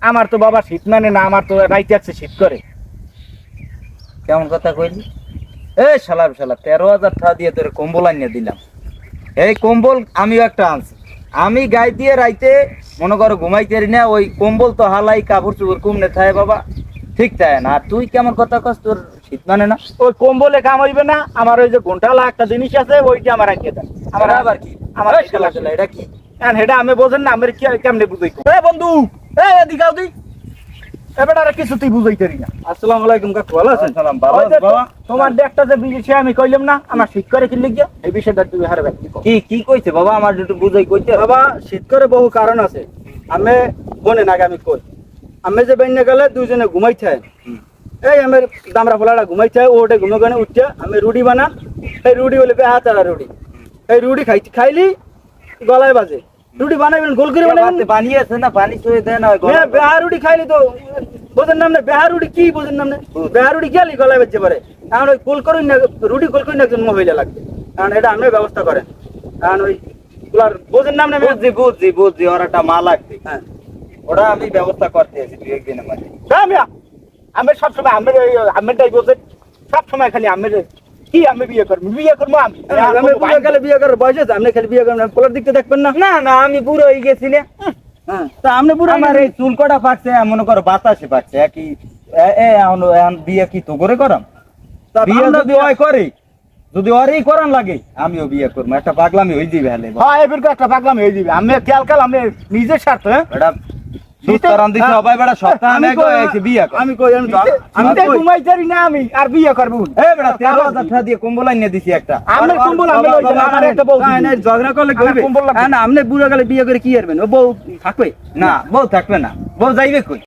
আমার তো বাবা শীত মানে না, আমার তো রাইতে আছে শীত করে। কেমন কথা কইলি? এই শালা 13,000 টাকা দিয়ে তোর কম্বল আনিয়ে দিলাম। এই কম্বল আমিও একটা আনছি, আমি গায়ে দিয়ে রাইতে মনে করো ঘুমাইতে পারি না, ওই কম্বল তো হালাই কাপড় চোপড় কমনে থাকে বাবা, ঠিক তাই না? আর তুই কেমন কথা কস, তোর শীত মানে না? ওই কম্বলে কাম হইবে না, আমার ওই যে ঘন্টালা একটা জিনিস আছে ওইটা আমার রাখিয়ে দেন। আমার আবার কি আমার এই শালা এটা কি? হেটা আমি বোঝেন না, আমার কি কেমনে বুঝাই? এ বন্ধু, এদিকে আও তুই, এবার আর কিছু তুই বুঝাইতে পারি না। আসসালামু আলাইকুম কাকু, ভালো আছেন? সালাম, ভালো ওই আছি যে বাবা। তোমার একটা যে বিষয় আমি কইলাম না, আমার শীত করে কি লিখিয়া, এই বিষয়টা তুই হারে ব্যক্তি কর। কি কি কইছে বাবা, আমার একটু বুঝাই কইতে। বাবা শীত করে বহু কারণ আছে। আমি বনে নাগে আমি কই, আমি যে বেনে গেলে দুইজনে ঘুমাইছে, এই আমার দামরা ফলাটা ঘুমাইছে, ওটে ঘুমে গনে উঠছে, আমি রুটি বানান, এই রুটি বলে বেহাতারা রুটি, এই রুটি খাইলি গলায় বাজে, রুটি বানাইবেন গোল করে বানাইবেন, বানিয়েছে না পানি চুয়ে দেয় না ওই গলা? বেহা রুটি খাইলি তো বোঝেন নাম না, বেহা রুটি কি বোঝেন নাম না, বেহা রুটি গেলি গলায় বাজতে পারে, কারণ ওই গোল করুন না, রুটি গোল করুন একজন মহিলা লাগবে, কারণ এটা আপনি ব্যবস্থা করেন, কারণ ওই বোঝেন নাম না। বুঝছি ওর একটা মা লাগবে, হ্যাঁ ওটা আমি ব্যবস্থা করতে আছি 2-1 দিনের মধ্যে। আমি সবসময় আমেরটাই বোঝে, সবসময় খালি আমের কি আমি বিয়ে করবো আমি। আমি বুড়ো গেলে বিয়ে করার বয়স আছে, আপনি খালি বিয়ে করেন, পোলার দিকতে দেখবেন না। না না, আমি বুড়ো হয়ে গেছি না। হ্যাঁ তা আপনি বুড়ো আমার এই চুল কটা পাকছে, মনে করো বাতাসে পাকছে, কি এখন বিয়ে কি তো করে করাম? বিয়ে যদি ওই করে, যদি ওরই করান লাগে আমিও বিয়ে করবো, একটা পাগলামি হয়ে যাবে। হলে হ্যাঁ এবার একটা পাগলাম হয়ে যাবে, আমি খেয়াল আমি নিজের স্বার্থ। হ্যাঁ এটা সুতরাং দিতে সবাই বেটা সপ্তাহে আমি একবার এসে বিয়ে করে। আমি কই আমি ঘুমাই পারি না আমি, আর বিয়ে করবো? এই বেটা 13,000 টাকা দিয়ে কম্বল আনিয়ে দিছি একটা। আমি কম্বল আমি লই যাবো, আমার একটা বউ দিবি। না ঝগড়া করলে আমার কইবে কম্বল লাগবে। না, আপনি বুড়ো গেলে বিয়ে করে কি করবেন, ও বউ থাকবে না বউ থাকবে না, বউ যাইবে কই?